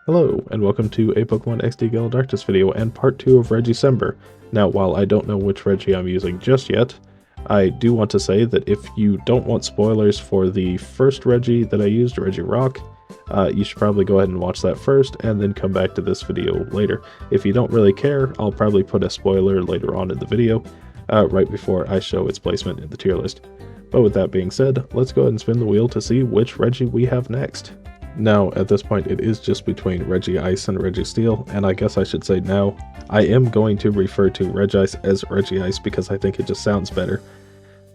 Hello, and welcome to a Pokemon XD Gale Darkness video and part 2 of Regicember. Now, while I don't know which Regi I'm using just yet, I do want to say that if you don't want spoilers for the first Regi that I used, Regirock, you should probably go ahead and watch that first and then come back to this video later. If you don't really care, I'll probably put a spoiler later on in the video, right before I show its placement in the tier list. But with that being said, let's go ahead and spin the wheel to see which Regi we have next. Now, at this point, it is just between Regice and Registeel, and I guess I should say now, I am going to refer to Regice as Regice because I think it just sounds better.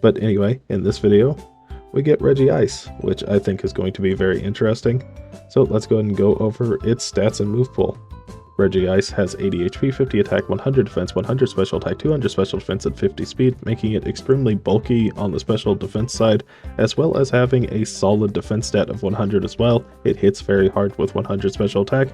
But anyway, in this video, we get Regice, which I think is going to be very interesting. So let's go ahead and go over its stats and move pool. Regice has 80 HP, 50 attack, 100 defense, 100 special attack, 200 special defense, and 50 speed, making it extremely bulky on the special defense side, as well as having a solid defense stat of 100 as well. It hits very hard with 100 special attack,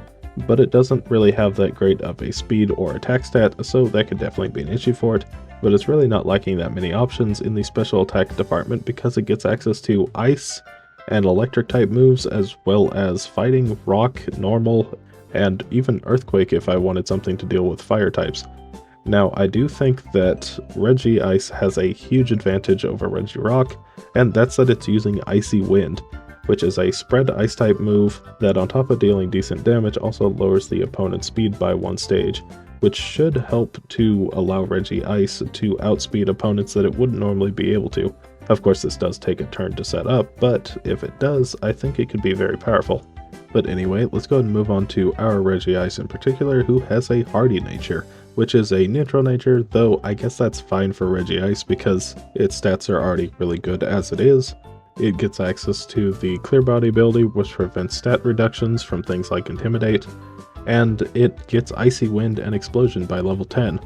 but it doesn't really have that great of a speed or attack stat, so that could definitely be an issue for it. But it's really not lacking that many options in the special attack department because it gets access to ice and electric type moves, as well as fighting, rock, normal, and even earthquake if I wanted something to deal with fire types. Now, I do think that Regice has a huge advantage over Regirock, and that's that it's using Icy Wind, which is a spread ice type move that on top of dealing decent damage also lowers the opponent's speed by one stage, which should help to allow Regice to outspeed opponents that it wouldn't normally be able to. Of course, this does take a turn to set up, but if it does, I think it could be very powerful. But anyway, let's go ahead and move on to our Regice in particular, who has a hardy nature, which is a neutral nature, though I guess that's fine for Regice because its stats are already really good as it is. It gets access to the Clear Body ability, which prevents stat reductions from things like Intimidate, and it gets Icy Wind and Explosion by level 10.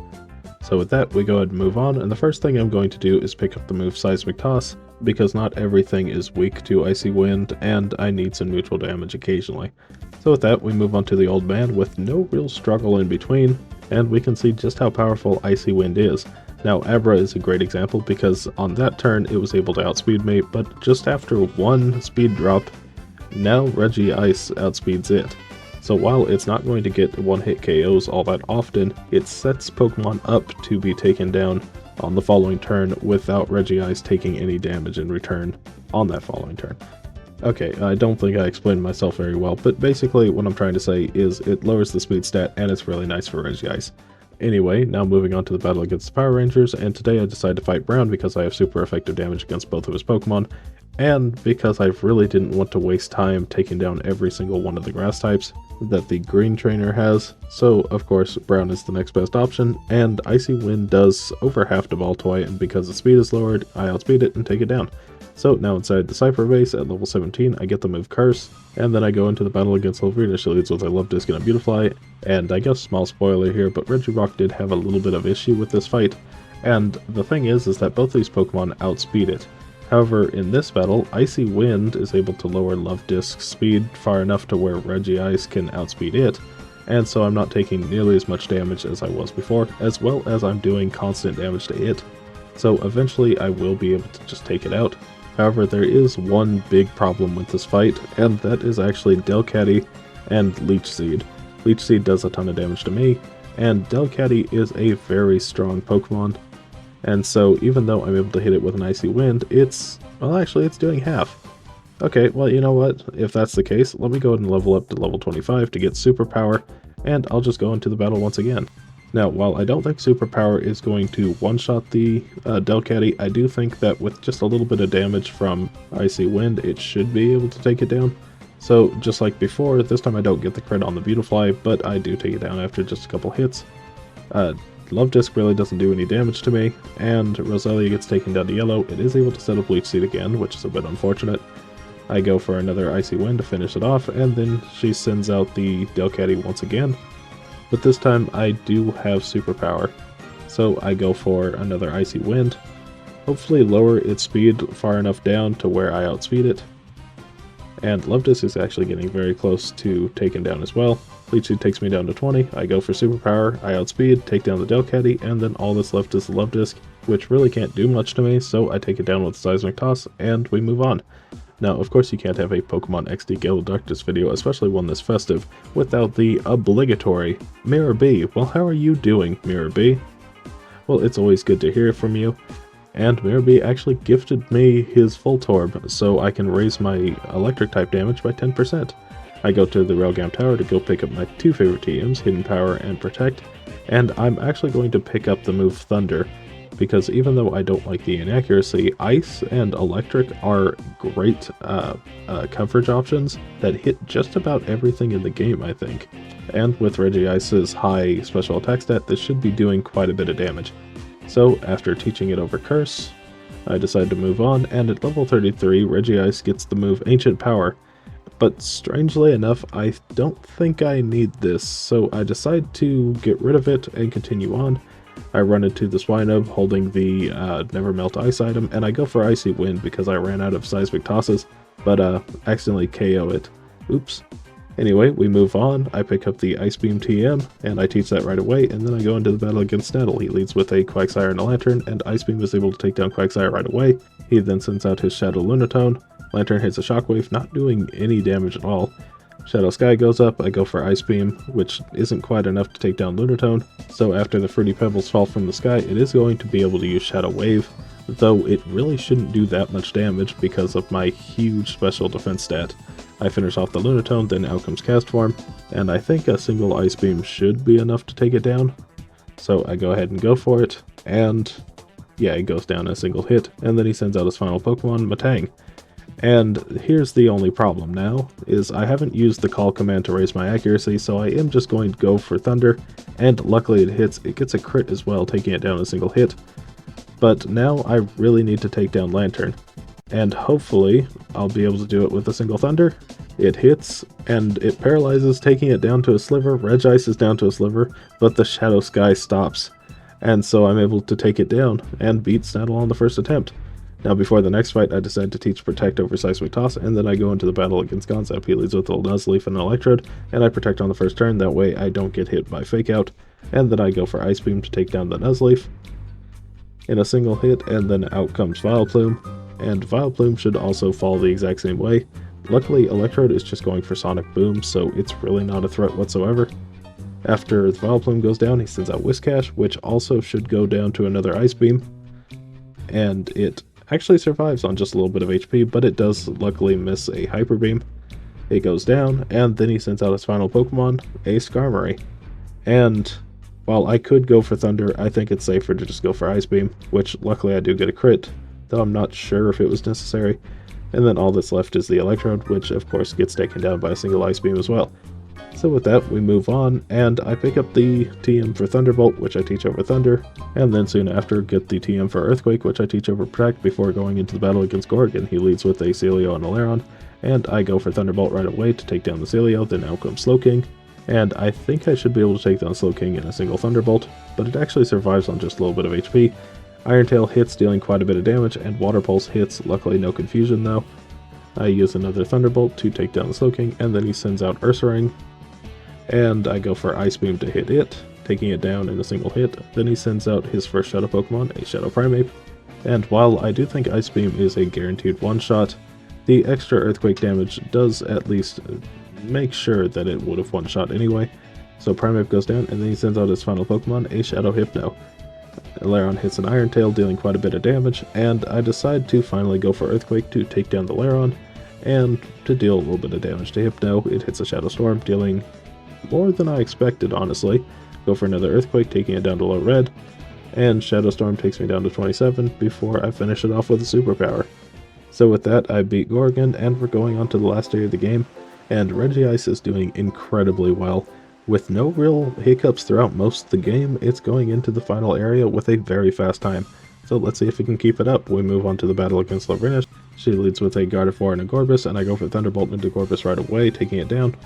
So with that, we go ahead and move on, and the first thing I'm going to do is pick up the move Seismic Toss, because not everything is weak to Icy Wind, and I need some neutral damage occasionally. So with that, we move on to the Old Man with no real struggle in between, and we can see just how powerful Icy Wind is. Now, Abra is a great example because on that turn it was able to outspeed me, but just after one speed drop, now Regice outspeeds it. So while it's not going to get one-hit KOs all that often, it sets Pokemon up to be taken down on the following turn without Regice taking any damage in return on that following turn. Okay, I don't think I explained myself very well, but basically what I'm trying to say is it lowers the speed stat and it's really nice for Regice. Anyway, now moving on to the battle against the Power Rangers, and today I decided to fight Brown because I have super effective damage against both of his Pokemon, and because I really didn't want to waste time taking down every single one of the grass types that the green trainer has. So of course Brown is the next best option, and Icy Wind does over half to Baltoy, and because the speed is lowered, I outspeed it and take it down. So now inside the Cypher base at level 17, I get the move Curse, and then I go into the battle against Lavrina. She leads with a Love Disc and a Beautifly, and I guess small spoiler here, but Regirock did have a little bit of issue with this fight, and the thing is that both these Pokemon outspeed it. However, in this battle, Icy Wind is able to lower Love Disc's speed far enough to where Regice can outspeed it, and so I'm not taking nearly as much damage as I was before, as well as I'm doing constant damage to it. So eventually I will be able to just take it out. However, there is one big problem with this fight, and that is actually Delcatty and Leech Seed. Leech Seed does a ton of damage to me, and Delcatty is a very strong Pokemon. And so even though I'm able to hit it with an Icy Wind, it's doing half. Okay, well, you know what? If that's the case, let me go ahead and level up to level 25 to get Superpower, and I'll just go into the battle once again. Now, while I don't think Superpower is going to one-shot the Delcatty, I do think that with just a little bit of damage from Icy Wind, it should be able to take it down. So, just like before, this time I don't get the crit on the Beautifly, but I do take it down after just a couple hits. Love Disc really doesn't do any damage to me, and Roselia gets taken down to yellow. It is able to set up Leech Seed again, which is a bit unfortunate. I go for another Icy Wind to finish it off, and then she sends out the Delcatty once again. But this time I do have Superpower, so I go for another Icy Wind. Hopefully lower its speed far enough down to where I outspeed it. And Love Disc is actually getting very close to taken down as well. Leech Seed takes me down to 20, I go for Superpower, I outspeed, take down the Delcatty, and then all that's left is the Love Disc, which really can't do much to me, so I take it down with Seismic Toss, and we move on. Now, of course, you can't have a Pokemon XD Gale Darkness video, especially one this festive, without the obligatory Mirror B. Well, how are you doing, Mirror B? Well, it's always good to hear from you. And Mirror B actually gifted me his Voltorb, so I can raise my electric type damage by 10%. I go to the Railgun Tower to go pick up my two favorite TMs, Hidden Power and Protect, and I'm actually going to pick up the move Thunder, because even though I don't like the inaccuracy, Ice and Electric are great coverage options that hit just about everything in the game, I think. And with Regice's high special attack stat, this should be doing quite a bit of damage. So after teaching it over Curse, I decide to move on, and at level 33, Regice gets the move Ancient Power. But strangely enough, I don't think I need this, so I decide to get rid of it and continue on. I run into the Swinub holding the Never Melt Ice item, and I go for Icy Wind because I ran out of Seismic Tosses, but accidentally KO it. Oops. Anyway, we move on, I pick up the Ice Beam TM, and I teach that right away, and then I go into the battle against Snettle. He leads with a Quagsire and a Lantern, and Ice Beam is able to take down Quagsire right away. He then sends out his Shadow Lunatone. Lantern hits a Shockwave, not doing any damage at all. Shadow Sky goes up, I go for Ice Beam, which isn't quite enough to take down Lunatone, so after the Fruity Pebbles fall from the sky, it is going to be able to use Shadow Wave, though it really shouldn't do that much damage because of my huge special defense stat. I finish off the Lunatone, then out comes Cast Form, and I think a single Ice Beam should be enough to take it down. So I go ahead and go for it, and yeah, it goes down in a single hit, and then he sends out his final Pokemon, Matang. And here's the only problem now, is I haven't used the call command to raise my accuracy, so I am just going to go for Thunder, and luckily it hits. It gets a crit as well, taking it down in a single hit. But now I really need to take down Lantern, and hopefully I'll be able to do it with a single Thunder. It hits, and it paralyzes, taking it down to a sliver. Regice is down to a sliver, but the Shadow Sky stops, and so I'm able to take it down and beat Snettle on the first attempt. Now before the next fight, I decide to teach Protect over Seismic Toss, and then I go into the battle against Gonzap. He leads with a Nuzleaf and an Electrode, and I Protect on the first turn, that way I don't get hit by Fake Out, and then I go for Ice Beam to take down the Nuzleaf in a single hit, and then out comes Vileplume, and Vileplume should also fall the exact same way. Luckily, Electrode is just going for Sonic Boom, so it's really not a threat whatsoever. After the Vileplume goes down, he sends out Whiscash, which also should go down to another Ice Beam, and it actually survives on just a little bit of HP, but it does luckily miss a Hyper Beam. It goes down, and then he sends out his final Pokemon, a Skarmory. And while I could go for Thunder, I think it's safer to just go for Ice Beam, which luckily I do get a crit, though I'm not sure if it was necessary. And then all that's left is the Electrode, which of course gets taken down by a single Ice Beam as well. So with that, we move on, and I pick up the TM for Thunderbolt, which I teach over Thunder, and then soon after get the TM for Earthquake, which I teach over Protect, before going into the battle against Gorgon. He leads with a Celio and a Lairon, and I go for Thunderbolt right away to take down the Celio, then out comes Slowking, and I think I should be able to take down Slowking in a single Thunderbolt, but it actually survives on just a little bit of HP. Iron Tail hits, dealing quite a bit of damage, and Water Pulse hits, luckily no confusion though. I use another Thunderbolt to take down the Slowking, and then he sends out Ursaring, and I go for Ice Beam to hit it, taking it down in a single hit. Then he sends out his first Shadow Pokemon, a Shadow Primeape, and while I do think Ice Beam is a guaranteed one-shot, the extra Earthquake damage does at least make sure that it would have one-shot anyway. So Primeape goes down, and then he sends out his final Pokemon, a Shadow Hypno. Lairon hits an Iron Tail, dealing quite a bit of damage, and I decide to finally go for Earthquake to take down the Lairon, and to deal a little bit of damage to Hypno. It hits a Shadow Storm, dealing more than I expected, honestly. Go for another Earthquake, taking it down to low red, and Shadow Storm takes me down to 27 before I finish it off with a superpower. So with that, I beat Gorgon, and we're going on to the last area of the game, and Regice is doing incredibly well. With no real hiccups throughout most of the game, it's going into the final area with a very fast time. So let's see if we can keep it up. We move on to the battle against Labrinish. She leads with a Gardevoir and a Gorbis, and I go for Thunderbolt into Gorbis right away, taking it down.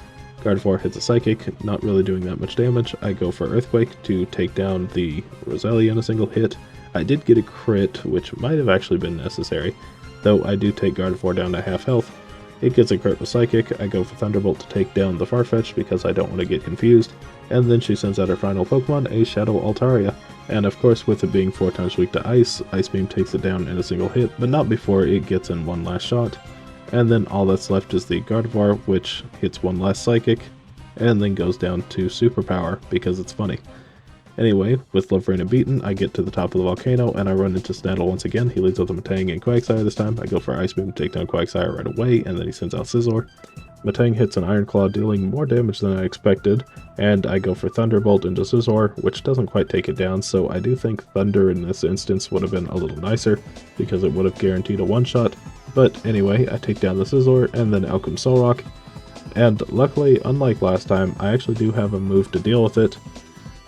Gardevoir hits a Psychic, not really doing that much damage. I go for Earthquake to take down the Roselia in a single hit. I did get a crit, which might have actually been necessary, though I do take Gardevoir down to half health. It gets a crit with Psychic. I go for Thunderbolt to take down the Farfetch because I don't want to get confused, and then she sends out her final Pokemon, a Shadow Altaria. And of course, with it being 4 times weak to Ice, Ice Beam takes it down in a single hit, but not before it gets in one last shot. and then all that's left is the Gardevoir, which hits one last Psychic, and then goes down to Superpower, because it's funny. Anyway, with Love Rain and Beaten, I get to the top of the volcano, and I run into Snattle once again. He leads with a Metang and Quagsire this time. I go for Ice Beam to take down Quagsire right away, and then he sends out Scizor. Metang hits an Iron Claw, dealing more damage than I expected, and I go for Thunderbolt into Scizor, which doesn't quite take it down, so I do think Thunder in this instance would have been a little nicer, because it would have guaranteed a one-shot. But anyway, I take down the Scizor, and then out comes Solrock. And luckily, unlike last time, I actually do have a move to deal with it.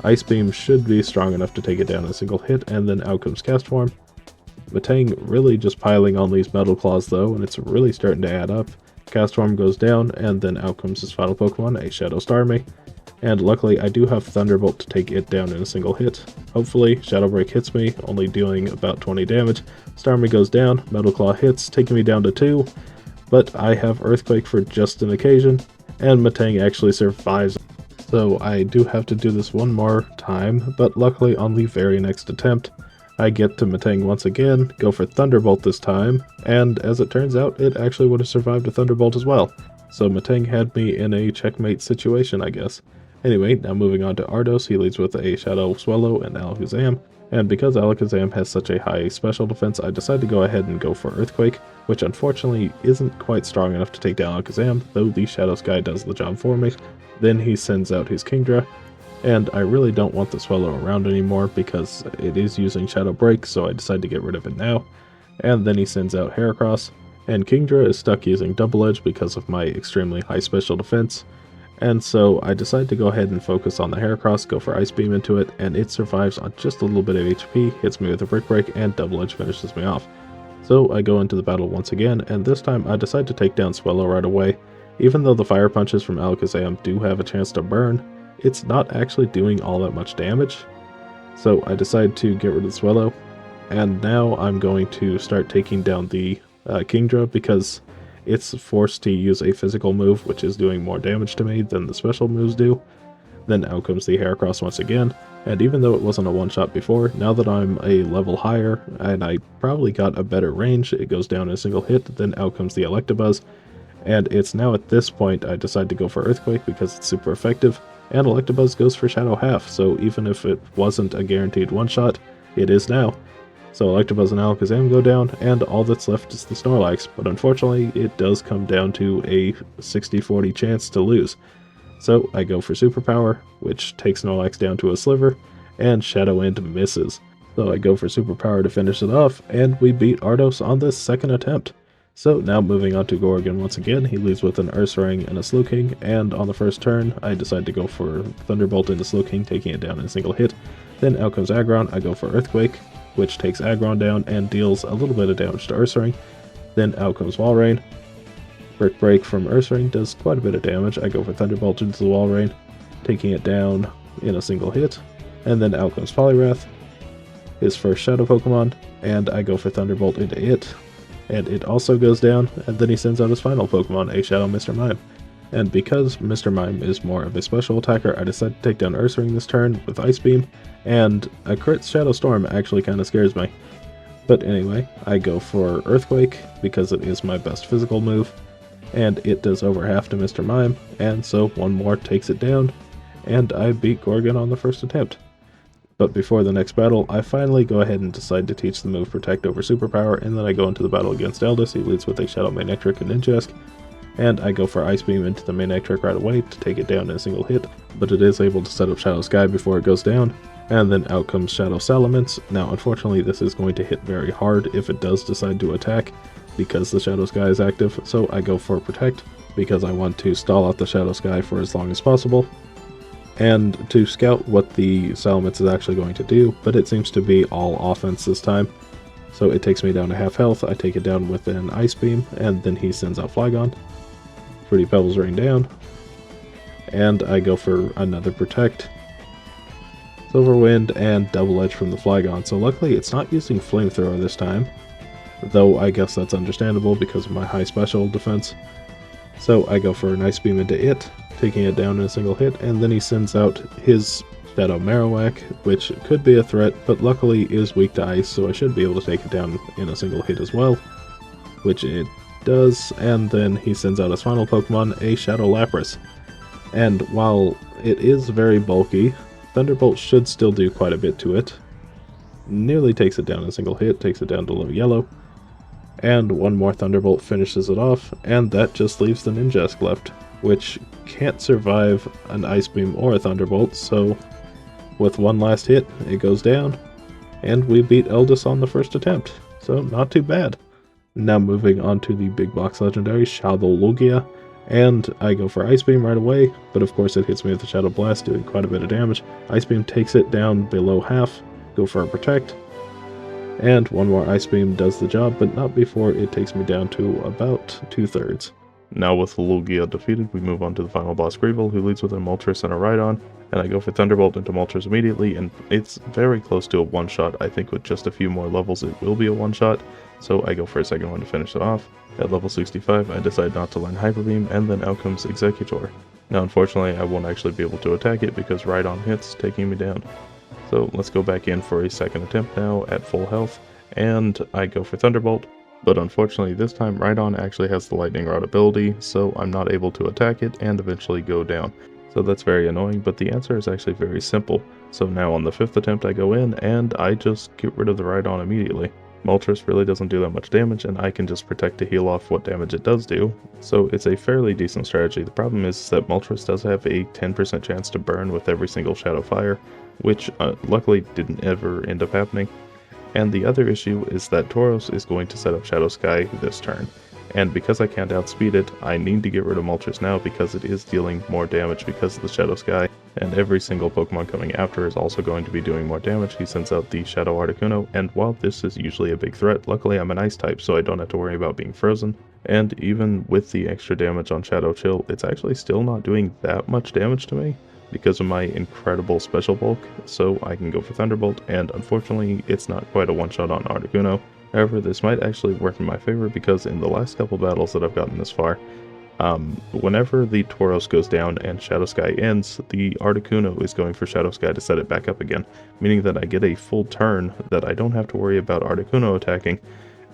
Ice Beam should be strong enough to take it down in a single hit, and then out comes Castform. Metang really just piling on these Metal Claws though, and it's really starting to add up. Castform goes down, and then out comes his final Pokemon, a Shadow Starmie. And luckily, I do have Thunderbolt to take it down in a single hit. Hopefully, Shadow Break hits me, only doing about 20 damage. Starmie goes down, Metal Claw hits, taking me down to 2. But I have Earthquake for just an occasion, and Metang actually survives. So I do have to do this one more time, but luckily on the very next attempt, I get to Metang once again, go for Thunderbolt this time, and as it turns out, it actually would have survived a Thunderbolt as well. So Metang had me in a checkmate situation, I guess. Anyway, now moving on to Ardos, he leads with a Shadow Swallow and Alakazam, and because Alakazam has such a high special defense, I decide to go ahead and go for Earthquake, which unfortunately isn't quite strong enough to take down Alakazam, though the Shadow Sky does the job for me. Then he sends out his Kingdra, and I really don't want the Swallow around anymore because it is using Shadow Break, so I decide to get rid of it now. And then he sends out Heracross, and Kingdra is stuck using Double Edge because of my extremely high special defense. And so I decide to go ahead and focus on the Heracross, go for Ice Beam into it, and it survives on just a little bit of HP, hits me with a Brick Break, and Double Edge finishes me off. So I go into the battle once again, and this time I decide to take down Swallow right away. Even though the Fire Punches from Alakazam do have a chance to burn, it's not actually doing all that much damage. So I decide to get rid of the Swallow, and now I'm going to start taking down the Kingdra because it's forced to use a physical move, which is doing more damage to me than the special moves do. Then out comes the Heracross once again, and even though it wasn't a one-shot before, now that I'm a level higher, and I probably got a better range, it goes down in a single hit, then out comes the Electabuzz. And it's now at this point I decide to go for Earthquake because it's super effective, and Electabuzz goes for Shadow Half, so even if it wasn't a guaranteed one-shot, it is now. So Electabuzz and Alakazam go down, and all that's left is the Snorlax, but unfortunately it does come down to a 60-40 chance to lose. So I go for Superpower, which takes Snorlax down to a sliver, and Shadow End misses. So I go for Superpower to finish it off, and we beat Ardos on this second attempt. So now moving on to Gorgon once again, he leads with an Ursaring and a Slowking, and on the first turn I decide to go for Thunderbolt into Slowking, taking it down in a single hit. Then out comes Aggron, I go for Earthquake, which takes Aggron down and deals a little bit of damage to Ursaring. Then out comes Walrein. Brick Break from Ursaring does quite a bit of damage, I go for Thunderbolt into the Walrein, taking it down in a single hit. And then out comes Poliwrath, his first Shadow Pokemon, and I go for Thunderbolt into it. And it also goes down, and then he sends out his final Pokemon, a Shadow Mr. Mime. And because Mr. Mime is more of a special attacker, I decide to take down Ursaring this turn with Ice Beam, and a crit Shadow Storm actually kind of scares me. But anyway, I go for Earthquake because it is my best physical move, and it does over half to Mr. Mime, and so one more takes it down, and I beat Gorgon on the first attempt. But before the next battle, I finally go ahead and decide to teach the move Protect over Superpower, and then I go into the battle against Eldis. He leads with a Shadow Manectric and Ninjask, and I go for Ice Beam into the Manectric right away to take it down in a single hit, but it is able to set up Shadow Sky before it goes down, and then out comes Shadow Salamence. Now unfortunately this is going to hit very hard if it does decide to attack, because the Shadow Sky is active, so I go for Protect, because I want to stall out the Shadow Sky for as long as possible, and to scout what the Salamence is actually going to do, but it seems to be all offense this time. So it takes me down to half health, I take it down with an Ice Beam, and then he sends out Flygon. Pretty Pebbles rain down, and I go for another Protect, Silver Wind, and Double Edge from the Flygon. So luckily it's not using Flamethrower this time, though I guess that's understandable because of my high special defense. So I go for an Ice Beam into it, taking it down in a single hit, and then he sends out his Shadow Marowak, which could be a threat, but luckily is weak to ice, so I should be able to take it down in a single hit as well, which it does, and then he sends out his final Pokemon, a Shadow Lapras. And while it is very bulky, Thunderbolt should still do quite a bit to it. Nearly takes it down in a single hit, takes it down to low yellow. And one more Thunderbolt finishes it off, and that just leaves the Ninjask left, which can't survive an Ice Beam or a Thunderbolt, so with one last hit, it goes down, and we beat Eldest on the first attempt, so not too bad. Now moving on to the big box legendary, Shadow Lugia, and I go for Ice Beam right away, but of course it hits me with the Shadow Blast, doing quite a bit of damage. Ice Beam takes it down below half, go for a Protect, and one more Ice Beam does the job, but not before it takes me down to about 2/3. Now with Lugia defeated, we move on to the final boss, Greevil, who leads with a Moltres and a Rhydon, and I go for Thunderbolt into Moltres immediately, and it's very close to a one-shot. I think with just a few more levels it will be a one-shot, so I go for a second one to finish it off. At level 65, I decide not to learn Hyper Beam, and then out comes Executor. Now unfortunately, I won't actually be able to attack it because Rhydon hits, taking me down. So let's go back in for a second attempt now at full health, and I go for Thunderbolt. But unfortunately this time Rhydon actually has the Lightning Rod ability, so I'm not able to attack it and eventually go down. So that's very annoying, but the answer is actually very simple. So now on the 5th attempt I go in, and I just get rid of the Rhydon immediately. Moltres really doesn't do that much damage, and I can just protect to heal off what damage it does do, so it's a fairly decent strategy. The problem is that Moltres does have a 10% chance to burn with every single Shadow Fire, which luckily didn't ever end up happening. And the other issue is that Tauros is going to set up Shadow Sky this turn, and because I can't outspeed it, I need to get rid of Moltres now because it is dealing more damage because of the Shadow Sky, and every single Pokemon coming after is also going to be doing more damage. He sends out the Shadow Articuno, and while this is usually a big threat, luckily I'm an Ice type, so I don't have to worry about being frozen. And even with the extra damage on Shadow Chill, it's actually still not doing that much damage to me because of my incredible special bulk, so I can go for Thunderbolt, and unfortunately it's not quite a one-shot on Articuno. However, this might actually work in my favor because in the last couple battles that I've gotten this far, whenever the Tauros goes down and Shadow Sky ends, the Articuno is going for Shadow Sky to set it back up again, meaning that I get a full turn that I don't have to worry about Articuno attacking,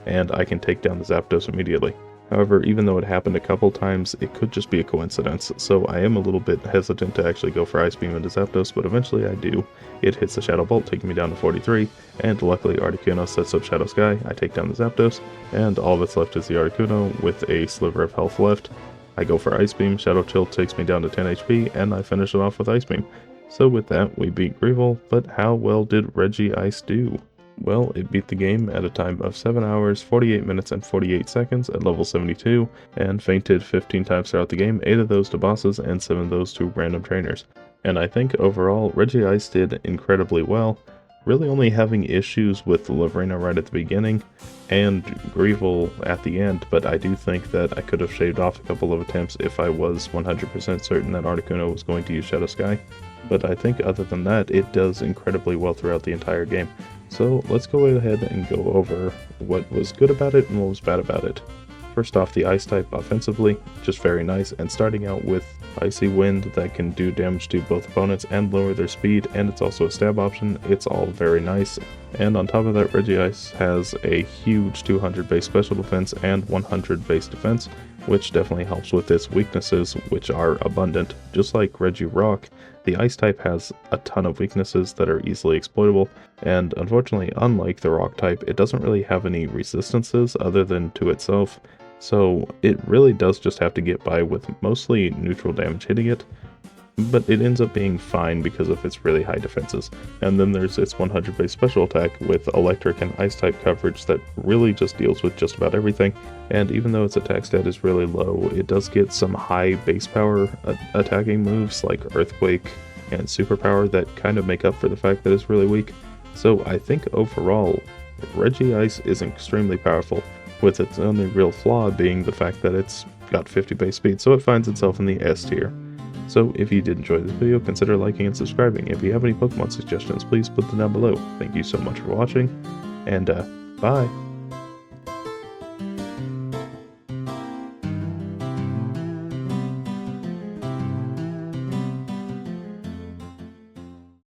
and I can take down the Zapdos immediately. However, even though it happened a couple times, it could just be a coincidence, so I am a little bit hesitant to actually go for Ice Beam into Zapdos, but eventually I do. It hits the Shadow Bolt, taking me down to 43, and luckily Articuno sets up Shadow Sky. I take down the Zapdos, and all that's left is the Articuno with a sliver of health left. I go for Ice Beam, Shadow Chill takes me down to 10 HP, and I finish it off with Ice Beam. So with that, we beat Greevil, but how well did Regice do? Well, it beat the game at a time of 7 hours, 48 minutes, and 48 seconds at level 72, and fainted 15 times throughout the game, 8 of those to bosses and 7 of those to random trainers. And I think overall, Regice did incredibly well, really only having issues with Lavrina right at the beginning, and Greevil at the end, but I do think that I could have shaved off a couple of attempts if I was 100% certain that Articuno was going to use Shadow Sky. But I think other than that, it does incredibly well throughout the entire game. So let's go ahead and go over what was good about it and what was bad about it. First off, the Ice type offensively, just very nice, and starting out with Icy Wind that can do damage to both opponents and lower their speed, and it's also a stab option. It's all very nice. And on top of that, Regice has a huge 200 base special defense and 100 base defense, which definitely helps with its weaknesses, which are abundant. Just like Regirock, the Ice type has a ton of weaknesses that are easily exploitable, and unfortunately, unlike the Rock type, it doesn't really have any resistances other than to itself, so it really does just have to get by with mostly neutral damage hitting it, but it ends up being fine because of its really high defenses. And then there's its 100 base special attack with electric and ice type coverage that really just deals with just about everything, and even though its attack stat is really low, it does get some high base power attacking moves like Earthquake and Superpower that kind of make up for the fact that it's really weak. So I think overall, Regice is extremely powerful, with its only real flaw being the fact that it's got 50 base speed, so it finds itself in the S tier. So if you did enjoy this video, consider liking and subscribing. If you have any Pokemon suggestions, please put them down below. Thank you so much for watching, and bye!